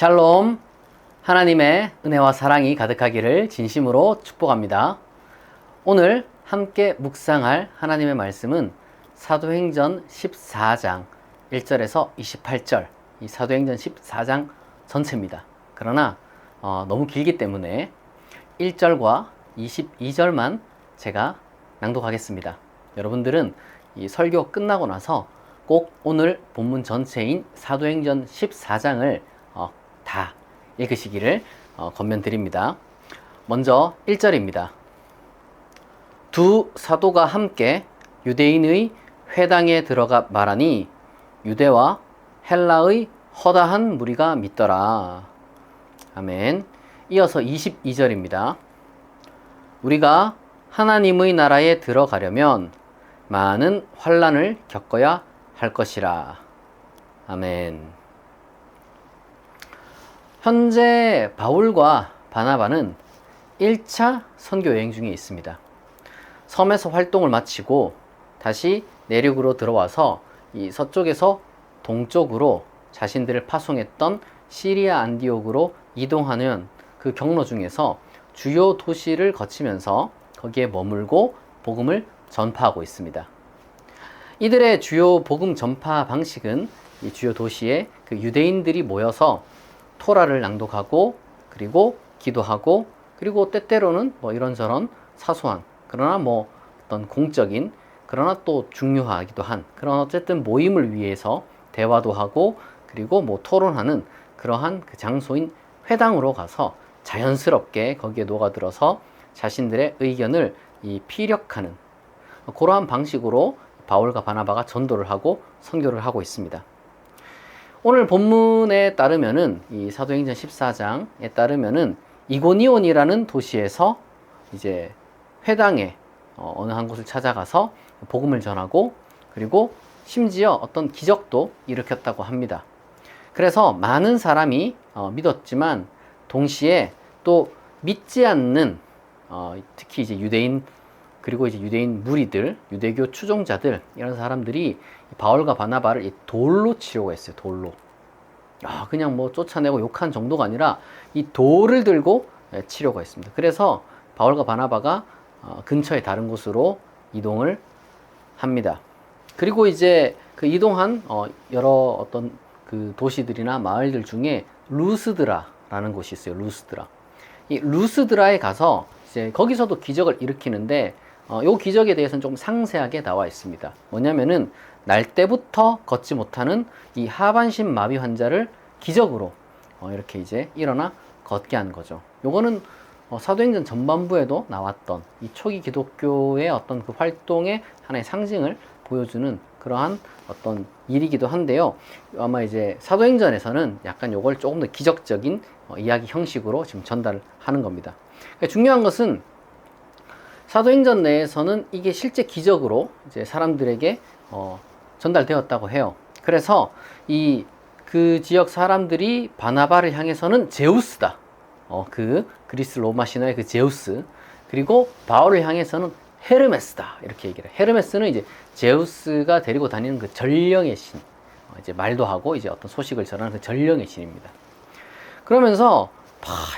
샬롬, 하나님의 은혜와 사랑이 가득하기를 진심으로 축복합니다. 오늘 함께 묵상할 하나님의 말씀은 사도행전 14장 1절에서 28절, 이 사도행전 14장 전체입니다. 그러나 너무 길기 때문에 1절과 22절만 제가 낭독하겠습니다. 여러분들은 이 설교 끝나고 나서 꼭 오늘 본문 전체인 사도행전 14장을 다 읽으시기를 권면드립니다. 먼저 1절입니다. 두 사도가 함께 유대인의 회당에 들어가 말하니 유대와 헬라의 허다한 무리가 믿더라. 아멘. 이어서 22절입니다. 우리가 하나님의 나라에 들어가려면 많은 환난을 겪어야 할 것이라. 아멘. 현재 바울과 바나바는 1차 선교 여행 중에 있습니다. 섬에서 활동을 마치고 다시 내륙으로 들어와서 이 서쪽에서 동쪽으로 자신들을 파송했던 시리아 안디옥으로 이동하는 그 경로 중에서 주요 도시를 거치면서 거기에 머물고 복음을 전파하고 있습니다. 이들의 주요 복음 전파 방식은 이 주요 도시에 그 유대인들이 모여서 토라를 낭독하고 그리고 기도하고 그리고 때때로는 이런저런 사소한 그러나 어떤 공적인 그러나 또 중요하기도 한 그런 어쨌든 모임을 위해서 대화도 하고 그리고 토론하는 그러한 그 장소인 회당으로 가서 자연스럽게 거기에 녹아들어서 자신들의 의견을 피력하는 그러한 방식으로 바울과 바나바가 전도를 하고 선교를 하고 있습니다. 오늘 본문에 따르면은 이 사도행전 14장에 따르면은 이고니온이라는 도시에서 이제 회당에 어느 한 곳을 찾아가서 복음을 전하고 그리고 심지어 어떤 기적도 일으켰다고 합니다. 그래서 많은 사람이 믿었지만 동시에 또 믿지 않는 특히 이제 유대인 그리고 이제 유대인 무리들, 유대교 추종자들 이런 사람들이 바울과 바나바를 돌로 치려고 했어요. 돌로. 그냥 쫓아내고 욕한 정도가 아니라 이 돌을 들고 치려고 했습니다. 그래서 바울과 바나바가 근처의 다른 곳으로 이동을 합니다. 그리고 이제 그 이동한 여러 어떤 그 도시들이나 마을들 중에 루스드라라는 곳이 있어요. 루스드라. 이 루스드라에 가서 이제 거기서도 기적을 일으키는데 요 기적에 대해서는 좀 상세하게 나와 있습니다. 뭐냐면은 날 때부터 걷지 못하는 이 하반신 마비 환자를 기적으로 이렇게 이제 일어나 걷게 한 거죠. 요거는 사도행전 전반부에도 나왔던 이 초기 기독교의 어떤 그 활동의 하나의 상징을 보여주는 그러한 어떤 일이기도 한데요. 아마 이제 사도행전에서는 약간 요걸 조금 더 기적적인 이야기 형식으로 지금 전달을 하는 겁니다. 그러니까 중요한 것은 사도행전 내에서는 이게 실제 기적으로 이제 사람들에게 전달되었다고 해요. 그래서 그 지역 사람들이 바나바를 향해서는 제우스다. 그 그리스 로마 신화의 그 제우스. 그리고 바울을 향해서는 헤르메스다. 이렇게 얘기를 해요. 헤르메스는 이제 제우스가 데리고 다니는 그 전령의 신. 이제 말도 하고 이제 어떤 소식을 전하는 그 전령의 신입니다. 그러면서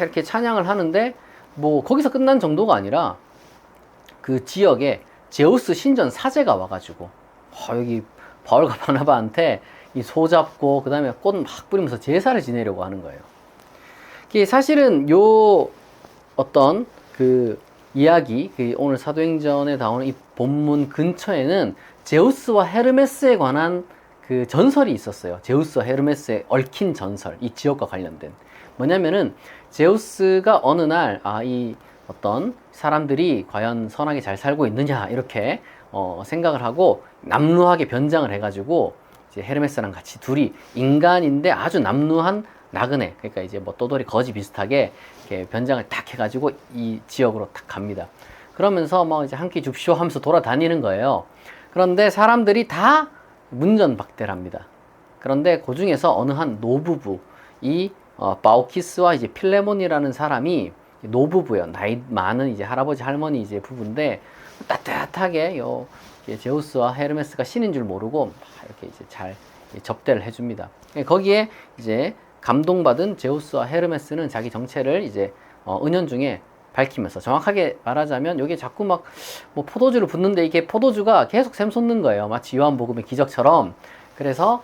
이렇게 찬양을 하는데 거기서 끝난 정도가 아니라 그 지역에 제우스 신전 사제가 와가지고 여기 바울과 바나바한테 이 소 잡고 그 다음에 꽃 막 뿌리면서 제사를 지내려고 하는 거예요. 사실은 요 어떤 그 이야기 오늘 사도행전에 나오는 이 본문 근처에는 제우스와 헤르메스에 관한 그 전설이 있었어요. 제우스와 헤르메스의 얽힌 전설, 이 지역과 관련된. 뭐냐면은 제우스가 어느 날 이 어떤 사람들이 과연 선하게 잘 살고 있느냐 이렇게 생각을 하고 남루하게 변장을 해가지고 이제 헤르메스랑 같이 둘이 인간인데 아주 남루한 나그네, 그러니까 이제 떠돌이 거지 비슷하게 이렇게 변장을 딱 해가지고 이 지역으로 딱 갑니다. 그러면서 이제 한 끼 줍쇼 하면서 돌아다니는 거예요. 그런데 사람들이 다 문전박대랍니다. 그런데 그 중에서 어느 한 노부부, 이 바우키스와 이제 필레몬이라는 사람이 노부부예요. 나이 많은 이제 할아버지 할머니 이제 부부인데 따뜻하게 제우스와 헤르메스가 신인 줄 모르고 이렇게 이제 잘 접대를 해줍니다. 거기에 이제 감동받은 제우스와 헤르메스는 자기 정체를 이제 은연중에 밝히면서, 정확하게 말하자면 여기 자꾸 막 뭐 포도주를 붓는데 이게 포도주가 계속 샘솟는 거예요. 마치 요한복음의 기적처럼. 그래서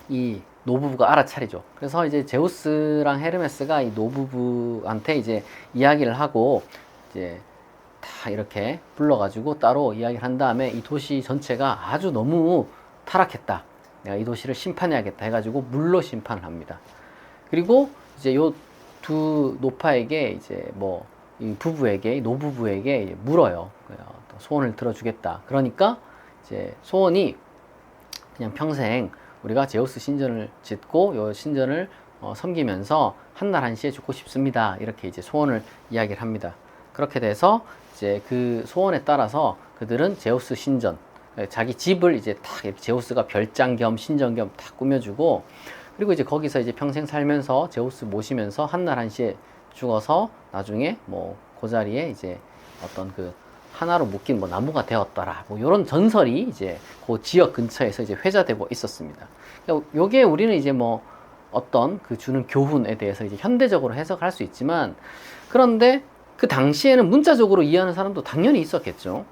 이 노부부가 알아차리죠. 그래서 이제 제우스랑 헤르메스가 이 노부부한테 이제 이야기를 하고 이제 다 이렇게 불러가지고 따로 이야기를 한 다음에 이 도시 전체가 아주 너무 타락했다, 내가 이 도시를 심판해야겠다 해가지고 물로 심판을 합니다. 그리고 이제 요 두 노파에게 이제 뭐 이 부부에게, 이 노부부에게 물어요. 소원을 들어주겠다. 그러니까 이제 소원이 그냥 평생 우리가 제우스 신전을 짓고 요 신전을 섬기면서 한날 한시에 죽고 싶습니다. 이렇게 이제 소원을 이야기를 합니다. 그렇게 돼서 이제 그 소원에 따라서 그들은 제우스 신전, 자기 집을 이제 탁 제우스가 별장 겸 신전 겸 탁 꾸며주고, 그리고 이제 거기서 이제 평생 살면서 제우스 모시면서 한날 한시에 죽어서 나중에 뭐 그 자리에 이제 어떤 그 하나로 묶인 뭐 나무가 되었더라, 뭐 이런 전설이 이제 그 지역 근처에서 이제 회자되고 있었습니다. 요게 우리는 이제 뭐 어떤 그 주는 교훈에 대해서 이제 현대적으로 해석할 수 있지만, 그런데 그 당시에는 문자적으로 이해하는 사람도 당연히 있었겠죠.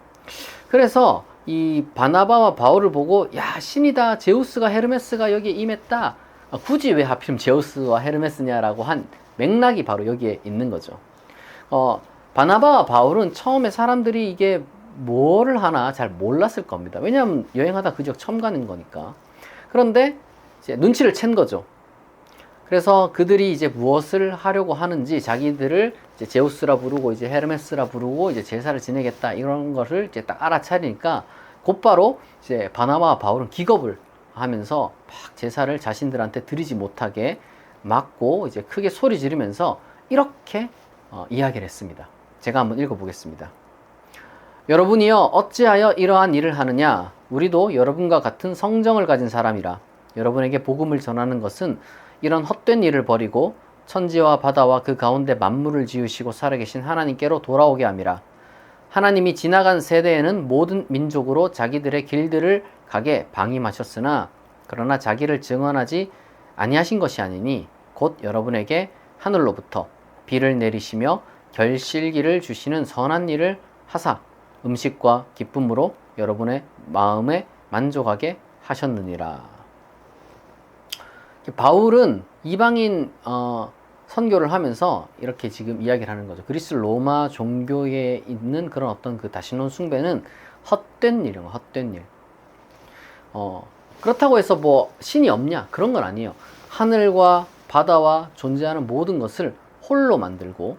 그래서 이 바나바와 바울을 보고, 야, 신이다, 제우스가 헤르메스가 여기에 임했다, 굳이 왜 하필 제우스와 헤르메스냐라고 한 맥락이 바로 여기에 있는 거죠. 바나바와 바울은 처음에 사람들이 이게 뭐를 하나 잘 몰랐을 겁니다. 왜냐하면 여행하다 그 지역 처음 가는 거니까. 그런데 이제 눈치를 챈 거죠. 그래서 그들이 이제 무엇을 하려고 하는지, 자기들을 이제 제우스라 부르고 이제 헤르메스라 부르고 이제 제사를 지내겠다, 이런 거를 이제 딱 알아차리니까 곧바로 이제 바나바와 바울은 기겁을 하면서 막 제사를 자신들한테 드리지 못하게 막고 이제 크게 소리 지르면서 이렇게 이야기를 했습니다. 제가 한번 읽어보겠습니다. 여러분이여 어찌하여 이러한 일을 하느냐? 우리도 여러분과 같은 성정을 가진 사람이라. 여러분에게 복음을 전하는 것은 이런 헛된 일을 버리고 천지와 바다와 그 가운데 만물을 지으시고 살아계신 하나님께로 돌아오게 함이라. 하나님이 지나간 세대에는 모든 민족으로 자기들의 길들을 가게 방임하셨으나 그러나 자기를 증언하지 아니하신 것이 아니니 곧 여러분에게 하늘로부터 비를 내리시며 결실기를 주시는 선한 일을 하사 음식과 기쁨으로 여러분의 마음에 만족하게 하셨느니라. 바울은 이방인 선교를 하면서 이렇게 지금 이야기를 하는 거죠. 그리스 로마 종교에 있는 그런 어떤 그 다신론 숭배는 헛된 일이에요. 헛된 일. 그렇다고 해서 뭐 신이 없냐? 그런 건 아니에요. 하늘과 바다와 존재하는 모든 것을 홀로 만들고,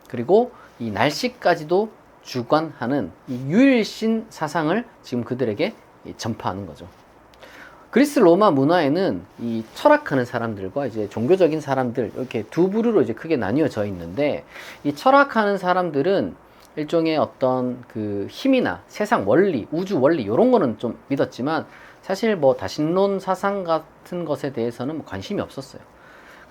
그리고 이 날씨까지도 주관하는 이 유일신 사상을 지금 그들에게 전파하는 거죠. 그리스 로마 문화에는 이 철학하는 사람들과 이제 종교적인 사람들, 이렇게 두 부류로 이제 크게 나뉘어져 있는데, 이 철학하는 사람들은 일종의 어떤 그 힘이나 세상 원리, 우주 원리 이런 거는 좀 믿었지만 사실 뭐 다신론 사상 같은 것에 대해서는 뭐 관심이 없었어요.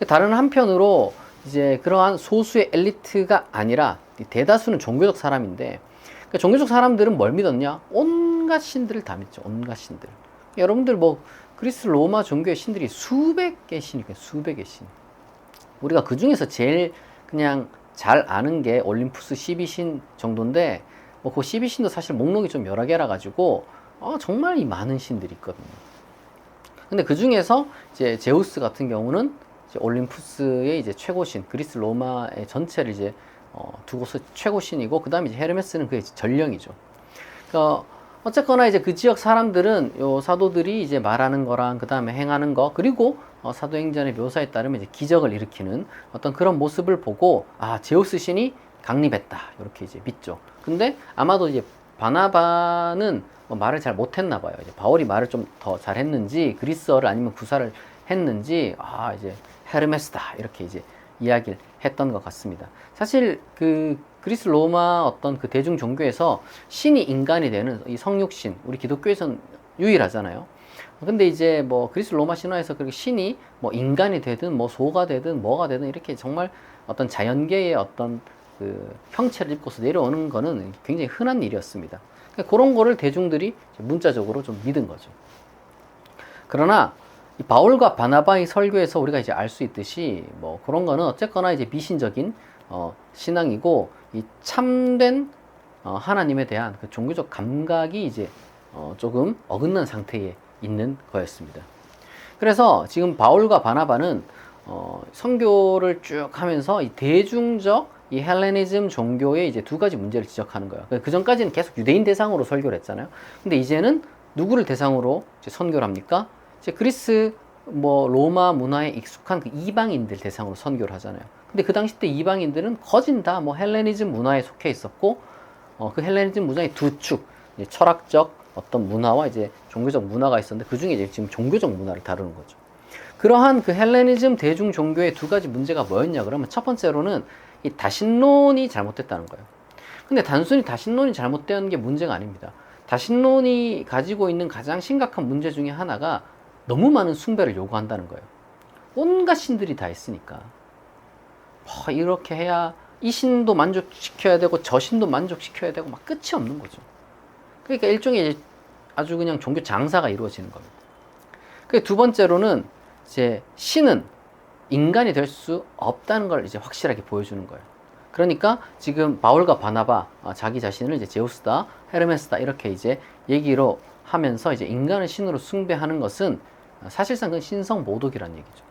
다른 한편으로 이제 그러한 소수의 엘리트가 아니라 대다수는 종교적 사람인데, 그러니까 종교적 사람들은 뭘 믿었냐? 온갖 신들을 다 믿죠. 온갖 신들. 여러분들 뭐 그리스 로마 종교의 신들이 수백 개 신이니까 수백의 신. 우리가 그 중에서 제일 그냥 잘 아는 게 올림푸스 12신 정도인데, 뭐 그 12신도 사실 목록이 좀 여러 개라 가지고 정말 이 많은 신들이 있거든요. 근데 그 중에서 이제 제우스 같은 경우는 이제 올림푸스의 이제 최고신, 그리스 로마의 전체를 이제 두고서 최고신이고, 그 다음에 이제 헤르메스는 그의 전령이죠. 그러니까 어쨌거나 이제 그 지역 사람들은 요 사도들이 이제 말하는 거랑 그 다음에 행하는 거, 그리고 사도행전의 묘사에 따르면 이제 기적을 일으키는 어떤 그런 모습을 보고, 아, 제우스 신이 강림했다, 이렇게 이제 믿죠. 근데 아마도 이제 바나바는 뭐 말을 잘 못했나 봐요. 이제 바울이 말을 좀 더 잘했는지, 그리스어를 아니면 구사를 했는지, 아, 이제 헤르메스다, 이렇게 이제 이야기를 했던 것 같습니다. 사실 그 그리스 로마 어떤 그 대중 종교에서 신이 인간이 되는 이 성육신, 우리 기독교에서는 유일하잖아요. 근데 이제 뭐 그리스 로마 신화에서 그렇게 신이 뭐 인간이 되든 뭐 소가 되든 뭐가 되든 이렇게 정말 어떤 자연계의 어떤 그 형체를 입고서 내려오는 거는 굉장히 흔한 일이었습니다. 그러니까 그런 거를 대중들이 문자적으로 좀 믿은 거죠. 그러나 이 바울과 바나바의 설교에서 우리가 이제 알 수 있듯이 뭐 그런 거는 어쨌거나 이제 미신적인 신앙이고 이 참된 하나님에 대한 그 종교적 감각이 이제 조금 어긋난 상태에 있는 거였습니다. 그래서 지금 바울과 바나바는 선교를 쭉 하면서 이 대중적 이 헬레니즘 종교의 이제 두 가지 문제를 지적하는 거예요. 그 전까지는 계속 유대인 대상으로 설교를 했잖아요. 근데 이제는 누구를 대상으로 이제 선교를 합니까? 이제 그리스 뭐 로마 문화에 익숙한 그 이방인들 대상으로 선교를 하잖아요. 근데 그 당시 때 이방인들은 거진 다 뭐 헬레니즘 문화에 속해 있었고 그 헬레니즘 문화의 두 축, 철학적 어떤 문화와 이제 종교적 문화가 있었는데 그 중에 이제 지금 종교적 문화를 다루는 거죠. 그러한 그 헬레니즘 대중 종교의 두 가지 문제가 뭐였냐 그러면 첫 번째로는 이 다신론이 잘못됐다는 거예요. 근데 단순히 다신론이 잘못된 게 문제가 아닙니다. 다신론이 가지고 있는 가장 심각한 문제 중에 하나가 너무 많은 숭배를 요구한다는 거예요. 온갖 신들이 다 있으니까 이렇게 해야 이 신도 만족시켜야 되고 저 신도 만족시켜야 되고 막 끝이 없는 거죠. 그러니까 일종의 아주 그냥 종교 장사가 이루어지는 겁니다. 두 번째로는 이제 신은 인간이 될 수 없다는 걸 이제 확실하게 보여주는 거예요. 그러니까 지금 바울과 바나바 자기 자신을 이제 제우스다, 헤르메스다 이렇게 이제 얘기로 하면서 이제 인간을 신으로 숭배하는 것은 사실상 그건 신성 모독이라는 얘기죠.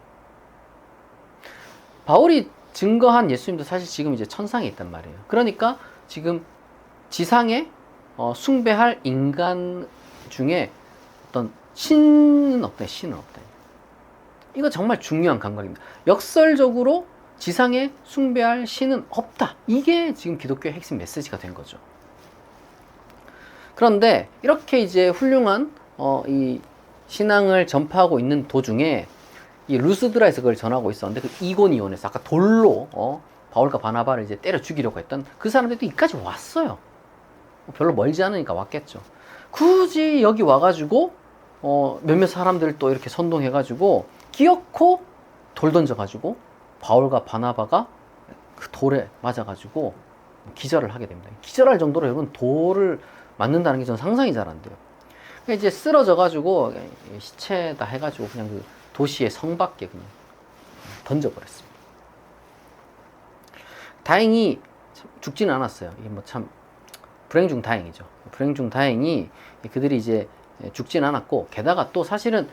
바울이 증거한 예수님도 사실 지금 이제 천상에 있단 말이에요. 그러니까 지금 지상에 숭배할 인간 중에 어떤 신은 없다, 신은 없다. 이거 정말 중요한 감각입니다. 역설적으로 지상에 숭배할 신은 없다. 이게 지금 기독교의 핵심 메시지가 된 거죠. 그런데 이렇게 이제 훌륭한 이 신앙을 전파하고 있는 도중에 이 루스드라에서 그걸 전하고 있었는데 그 이고니온에서 아까 돌로 바울과 바나바를 이제 때려 죽이려고 했던 그 사람들도 이까지 왔어요. 별로 멀지 않으니까 왔겠죠. 굳이 여기 와가지고 몇몇 사람들을 또 이렇게 선동해가지고 기어코 돌 던져가지고 바울과 바나바가 그 돌에 맞아가지고 기절을 하게 됩니다. 기절할 정도로 여러분 돌을 맞는다는 게 저는 상상이 잘 안 돼요. 이제 쓰러져가지고 시체다 해가지고 그냥 그 도시의 성 밖에 그냥 던져버렸습니다. 다행히 죽지는 않았어요. 이게 뭐 참 불행 중 다행이죠. 불행 중 다행히 그들이 이제 죽지는 않았고, 게다가 또 사실은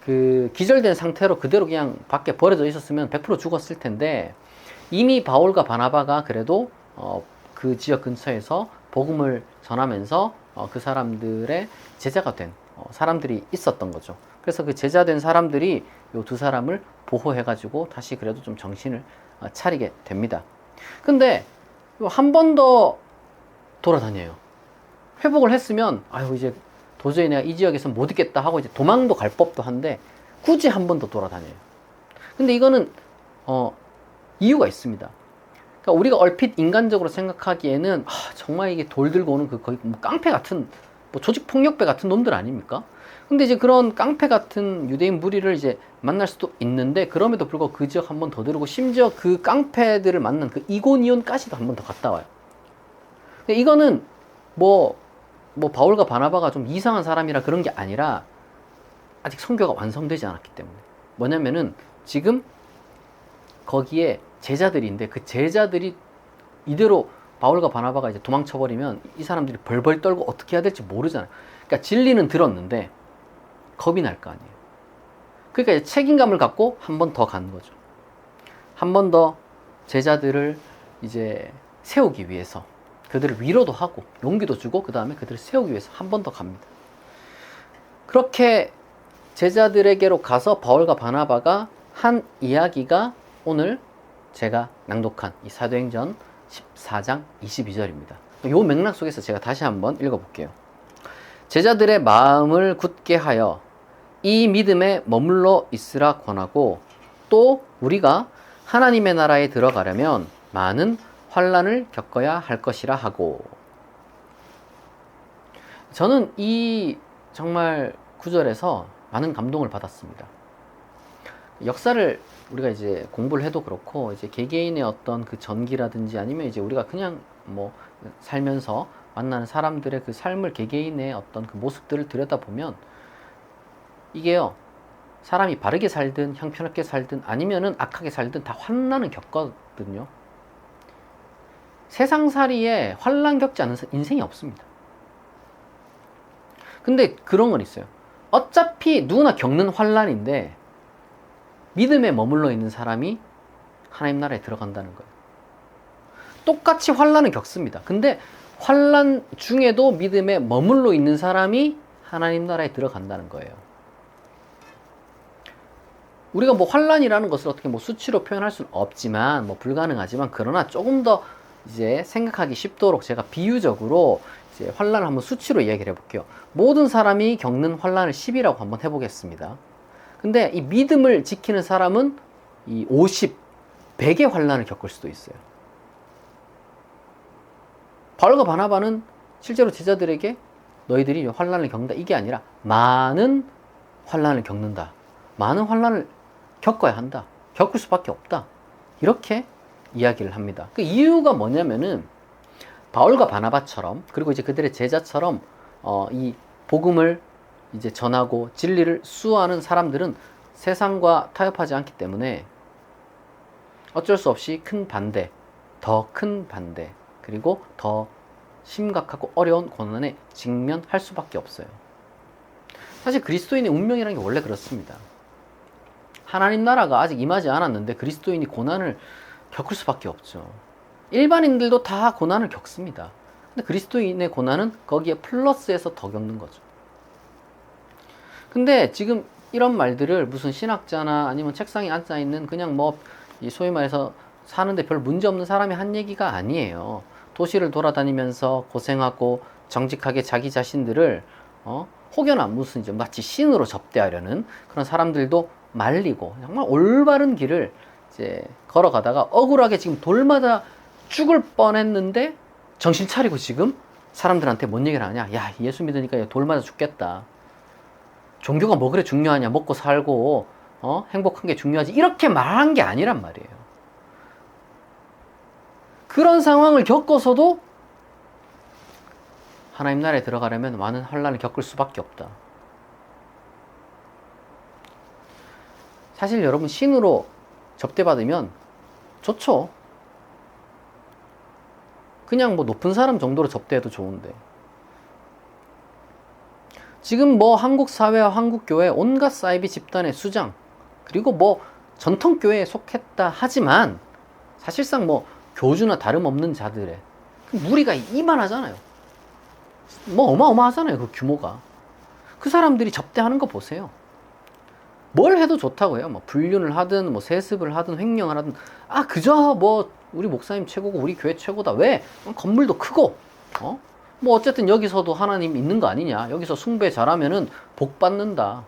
그 기절된 상태로 그대로 그냥 밖에 버려져 있었으면 100% 죽었을 텐데, 이미 바울과 바나바가 그래도 그 지역 근처에서 복음을 전하면서 그 사람들의 제자가 된 사람들이 있었던 거죠. 그래서 그 제자된 사람들이 요 두 사람을 보호해가지고 다시 그래도 좀 정신을 차리게 됩니다. 근데 한 번 더 돌아다녀요. 회복을 했으면 아유 이제 도저히 내가 이 지역에서 못 있겠다 하고 이제 도망도 갈 법도 한데 굳이 한 번 더 돌아다녀요. 근데 이거는 이유가 있습니다. 그러니까 우리가 얼핏 인간적으로 생각하기에는 정말 이게 돌 들고 오는 그 거의 뭐 깡패 같은 뭐 조직 폭력배 같은 놈들 아닙니까? 근데 이제 그런 깡패 같은 유대인 무리를 이제 만날 수도 있는데, 그럼에도 불구하고 그 지역 한 번 더 들고 심지어 그 깡패들을 만난 그 이고니온까지도 한 번 더 갔다 와요. 이거는 뭐 바울과 바나바가 좀 이상한 사람이라 그런 게 아니라 아직 선교가 완성되지 않았기 때문에. 뭐냐면은 지금 거기에 제자들인데 그 제자들이 이대로 바울과 바나바가 이제 도망쳐버리면 이 사람들이 벌벌 떨고 어떻게 해야 될지 모르잖아요. 그러니까 진리는 들었는데 겁이 날 거 아니에요. 그러니까 이제 책임감을 갖고 한 번 더 가는 거죠. 한 번 더 제자들을 이제 세우기 위해서 그들을 위로도 하고 용기도 주고 그 다음에 그들을 세우기 위해서 한 번 더 갑니다. 그렇게 제자들에게로 가서 바울과 바나바가 한 이야기가 오늘 제가 낭독한 이 사도행전 14장 22절입니다. 이 맥락 속에서 제가 다시 한번 읽어볼게요. 제자들의 마음을 굳게 하여 이 믿음에 머물러 있으라 권하고, 또 우리가 하나님의 나라에 들어가려면 많은 환난을 겪어야 할 것이라 하고. 저는 이 정말 구절에서 많은 감동을 받았습니다. 역사를 우리가 이제 공부를 해도 그렇고 이제 개개인의 어떤 그 전기라든지 아니면 이제 우리가 그냥 뭐 살면서 만나는 사람들의 그 삶을 개개인의 어떤 그 모습들을 들여다보면 이게요 사람이 바르게 살든 형편없게 살든 아니면은 악하게 살든 다 환난을 겪거든요. 세상살이에 환난 겪지 않은 인생이 없습니다. 근데 그런 건 있어요. 어차피 누구나 겪는 환난인데 믿음에 머물러 있는 사람이 하나님 나라에 들어간다는 거예요. 똑같이 환난을 겪습니다. 근데 환난 중에도 믿음에 머물러 있는 사람이 하나님 나라에 들어간다는 거예요. 우리가 뭐 환난이라는 것을 어떻게 뭐 수치로 표현할 수는 없지만 뭐 불가능하지만 그러나 조금 더 이제 생각하기 쉽도록 제가 비유적으로 이제 환난을 한번 수치로 이야기를 해볼게요. 모든 사람이 겪는 환난을 10이라고 한번 해보겠습니다. 근데 이 믿음을 지키는 사람은 이 50, 100의 환난을 겪을 수도 있어요. 바울과 바나바는 실제로 제자들에게 너희들이 환난을 겪는다 이게 아니라 많은 환난을 겪는다. 많은 환난을 겪어야 한다. 겪을 수밖에 없다. 이렇게 이야기를 합니다. 그 이유가 뭐냐면은 바울과 바나바처럼 그리고 이제 그들의 제자처럼 이 복음을 이제 전하고 진리를 수호하는 사람들은 세상과 타협하지 않기 때문에 어쩔 수 없이 큰 반대, 더 큰 반대, 그리고 더 심각하고 어려운 고난에 직면할 수밖에 없어요. 사실 그리스도인의 운명이라는 게 원래 그렇습니다. 하나님 나라가 아직 임하지 않았는데 그리스도인이 고난을 겪을 수밖에 없죠. 일반인들도 다 고난을 겪습니다. 근데 그리스도인의 고난은 거기에 플러스해서 더 겪는 거죠. 근데 지금 이런 말들을 무슨 신학자나 아니면 책상에 앉아있는 그냥 뭐 소위 말해서 사는데 별 문제 없는 사람이 한 얘기가 아니에요. 도시를 돌아다니면서 고생하고 정직하게 자기 자신들을 혹여나 무슨 이제 마치 신으로 접대하려는 그런 사람들도 말리고 정말 올바른 길을 이제 걸어가다가 억울하게 지금 돌마다 죽을 뻔했는데 정신 차리고 지금 사람들한테 뭔 얘기를 하냐? 야, 예수 믿으니까 돌마다 죽겠다. 종교가 뭐 그래 중요하냐? 먹고 살고 행복한 게 중요하지. 이렇게 말한 게 아니란 말이에요. 그런 상황을 겪어서도 하나님 나라에 들어가려면 많은 환난을 겪을 수밖에 없다. 사실 여러분 신으로 접대받으면 좋죠. 그냥 뭐 높은 사람 정도로 접대해도 좋은데 지금 뭐 한국 사회와 한국 교회 온갖 사이비 집단의 수장 그리고 뭐 전통 교회에 속했다 하지만 사실상 뭐 교주나 다름없는 자들의 무리가 이만하잖아요. 뭐 어마어마하잖아요. 그 규모가. 그 사람들이 접대하는 거 보세요. 뭘 해도 좋다고 해요. 뭐 불륜을 하든 뭐 세습을 하든 횡령을 하든 그저 뭐 우리 목사님 최고고 우리 교회 최고다. 왜? 건물도 크고 뭐 어쨌든 여기서도 하나님 있는 거 아니냐. 여기서 숭배 잘하면은 복 받는다.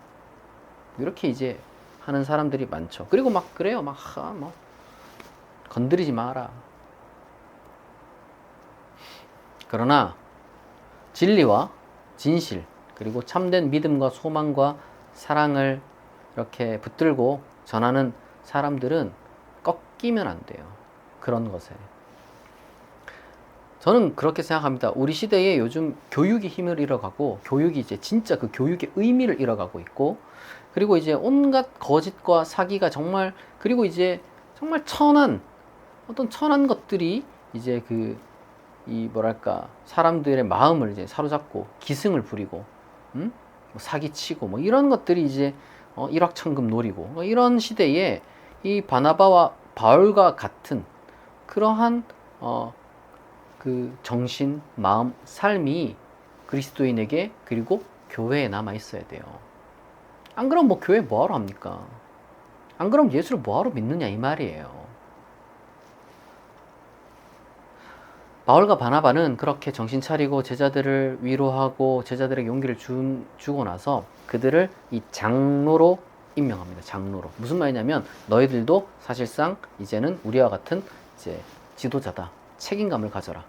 이렇게 이제 하는 사람들이 많죠. 그리고 막 그래요. 막 뭐 건드리지 마라. 그러나 진리와 진실 그리고 참된 믿음과 소망과 사랑을 이렇게 붙들고 전하는 사람들은 꺾이면 안 돼요. 그런 것에. 저는 그렇게 생각합니다. 우리 시대에 요즘 교육이 힘을 잃어가고 교육이 이제 진짜 그 교육의 의미를 잃어가고 있고 그리고 이제 온갖 거짓과 사기가 정말 그리고 이제 정말 어떤 천한 것들이 이제 이 뭐랄까 사람들의 마음을 이제 사로잡고 기승을 부리고 뭐 사기치고 뭐 이런 것들이 이제 일확천금 노리고 뭐 이런 시대에 이 바나바와 바울과 같은 그러한 그 정신, 마음, 삶이 그리스도인에게 그리고 교회에 남아 있어야 돼요. 안 그럼 뭐 교회 뭐하러 합니까? 안 그럼 예수를 뭐하러 믿느냐 이 말이에요. 바울과 바나바는 그렇게 정신 차리고 제자들을 위로하고 제자들에게 용기를 주고 나서 그들을 이 장로로 임명합니다. 장로로. 무슨 말이냐면 너희들도 사실상 이제는 우리와 같은 이제 지도자다. 책임감을 가져라.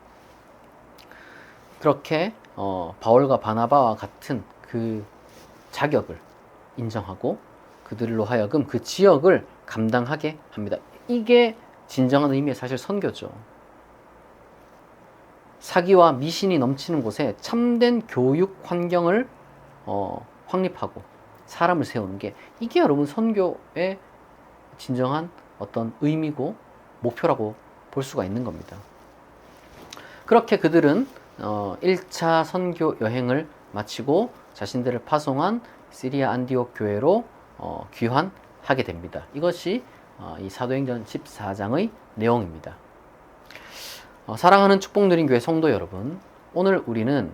그렇게 바울과 바나바와 같은 그 자격을 인정하고 그들로 하여금 그 지역을 감당하게 합니다. 이게 진정한 의미의 사실 선교죠. 사기와 미신이 넘치는 곳에 참된 교육 환경을 확립하고 사람을 세우는 게, 이게 여러분 선교의 진정한 어떤 의미고 목표라고 볼 수가 있는 겁니다. 그렇게 그들은 1차 선교 여행을 마치고 자신들을 파송한 시리아 안디옥 교회로 귀환하게 됩니다. 이것이 이 사도행전 14장의 내용입니다. 사랑하는 축복 누린 교회 성도 여러분, 오늘 우리는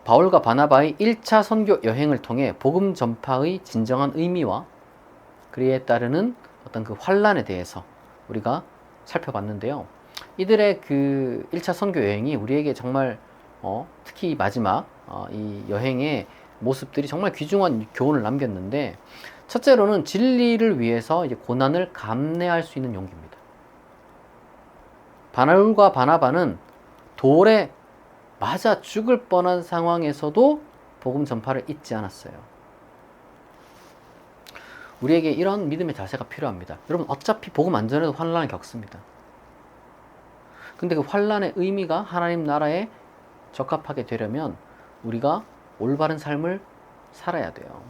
바울과 바나바의 1차 선교 여행을 통해 복음 전파의 진정한 의미와 그에 따르는 어떤 그 환란에 대해서 우리가 살펴봤는데요. 이들의 그 1차 선교 여행이 우리에게 정말 특히 마지막 이 여행의 모습들이 정말 귀중한 교훈을 남겼는데, 첫째로는 진리를 위해서 이제 고난을 감내할 수 있는 용기입니다. 바울과 바나바는 돌에 맞아 죽을 뻔한 상황에서도 복음 전파를 잊지 않았어요. 우리에게 이런 믿음의 자세가 필요합니다. 여러분, 어차피 복음 안 전해도 환난을 겪습니다. 근데 그 환난의 의미가 하나님 나라에 적합하게 되려면 우리가 올바른 삶을 살아야 돼요.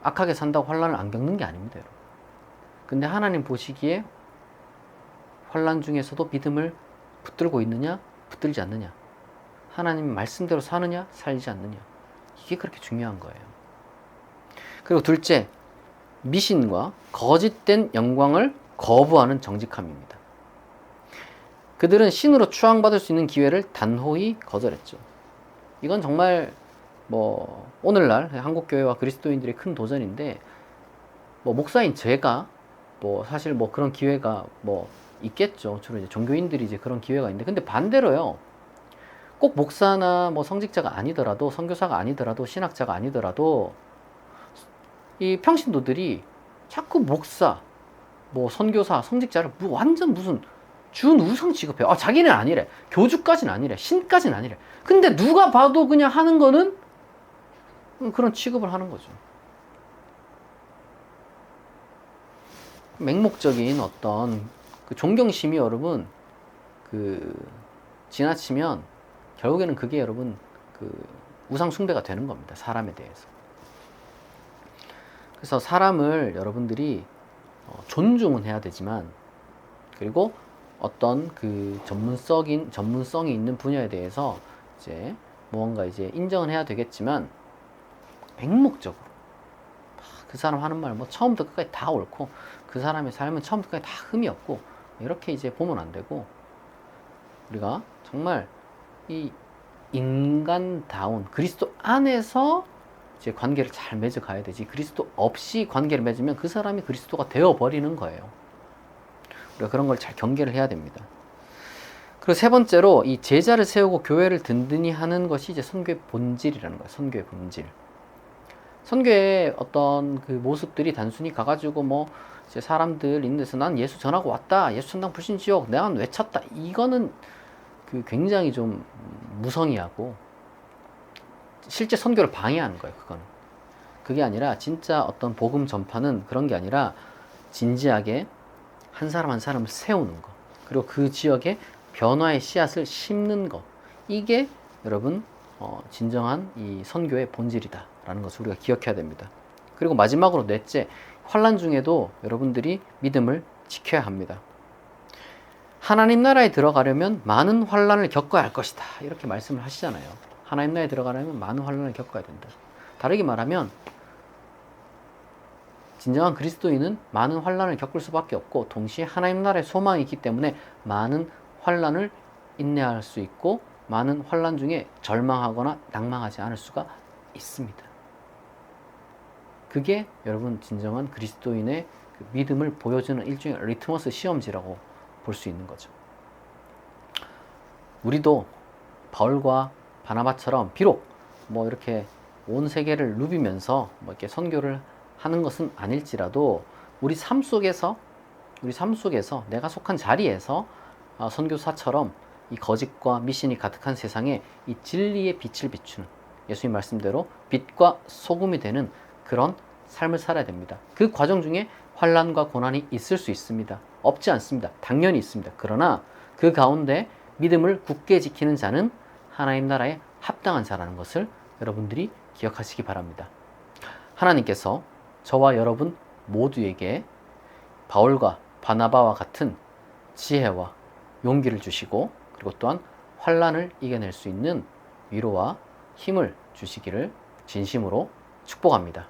악하게 산다고 환난을 안 겪는 게 아닙니다, 여러분. 근데 하나님 보시기에 환난 중에서도 믿음을 붙들고 있느냐, 붙들지 않느냐, 하나님 말씀대로 사느냐, 살지 않느냐, 이게 그렇게 중요한 거예요. 그리고 둘째, 미신과 거짓된 영광을 거부하는 정직함입니다. 그들은 신으로 추앙받을 수 있는 기회를 단호히 거절했죠. 이건 정말 오늘날 한국교회와 그리스도인들의 큰 도전인데, 목사인 제가 사실 그런 기회가 있겠죠. 주로 이제 종교인들이 이제 그런 기회가 있는데, 근데 반대로요. 꼭 목사나 성직자가 아니더라도, 선교사가 아니더라도, 신학자가 아니더라도 이 평신도들이 자꾸 목사, 선교사, 성직자를 완전 무슨 준우상 취급해요. 자기는 아니래. 교주까지는 아니래. 신까지는 아니래. 근데 누가 봐도 그냥 하는 거는 그런 취급을 하는 거죠. 맹목적인 어떤 그 존경심이 여러분 지나치면 결국에는 그게 여러분 우상 숭배가 되는 겁니다. 사람에 대해서. 그래서 사람을 여러분들이 존중은 해야 되지만, 그리고 어떤 그 전문성이 있는 분야에 대해서 이제 무언가 이제 인정은 해야 되겠지만, 맹목적으로 그 사람 하는 말 처음부터 끝까지 다 옳고, 그 사람의 삶은 처음부터 끝까지 다 흠이 없고, 이렇게 이제 보면 안 되고, 우리가 정말 이 인간다운 그리스도 안에서 이제 관계를 잘 맺어가야 되지, 그리스도 없이 관계를 맺으면 그 사람이 그리스도가 되어버리는 거예요. 우리가 그런 걸 잘 경계를 해야 됩니다. 그리고 세 번째로, 이 제자를 세우고 교회를 든든히 하는 것이 이제 선교의 본질이라는 거예요. 선교의 본질. 선교의 어떤 그 모습들이 단순히 가가지고 이제 사람들 있는 데서 난 예수 전하고 왔다, 예수 천당 불신지옥 내가 외쳤다, 이거는 그 굉장히 좀 무성의하고 실제 선교를 방해하는 거예요. 그게 아니라, 진짜 어떤 복음 전파는 그런 게 아니라 진지하게 한 사람 한 사람을 세우는 거, 그리고 그 지역에 변화의 씨앗을 심는 거, 이게 여러분 진정한 이 선교의 본질이다 라는 것을 우리가 기억해야 됩니다. 그리고 마지막으로 넷째, 환난 중에도 여러분들이 믿음을 지켜야 합니다. 하나님 나라에 들어가려면 많은 환난을 겪어야 할 것이다, 이렇게 말씀을 하시잖아요. 하나님 나라에 들어가려면 많은 환난을 겪어야 된다. 다르게 말하면 진정한 그리스도인은 많은 환난을 겪을 수밖에 없고, 동시에 하나님 나라의 소망이 있기 때문에 많은 환난을 인내할 수 있고, 많은 환난 중에 절망하거나 낭망하지 않을 수가 있습니다. 그게 여러분 진정한 그리스도인의 그 믿음을 보여주는 일종의 리트머스 시험지라고 볼 수 있는 거죠. 우리도 바울과 바나바처럼 비록 이렇게 온 세계를 누비면서 이렇게 선교를 하는 것은 아닐지라도, 우리 삶 속에서 내가 속한 자리에서 선교사처럼 이 거짓과 미신이 가득한 세상에 이 진리의 빛을 비추는, 예수님 말씀대로 빛과 소금이 되는 그런 삶을 살아야 됩니다. 그 과정 중에 환난과 고난이 있을 수 있습니다. 없지 않습니다. 당연히 있습니다. 그러나 그 가운데 믿음을 굳게 지키는 자는 하나님 나라에 합당한 자라는 것을 여러분들이 기억하시기 바랍니다. 하나님께서 저와 여러분 모두에게 바울과 바나바와 같은 지혜와 용기를 주시고, 그리고 또한 환난을 이겨낼 수 있는 위로와 힘을 주시기를 진심으로 축복합니다.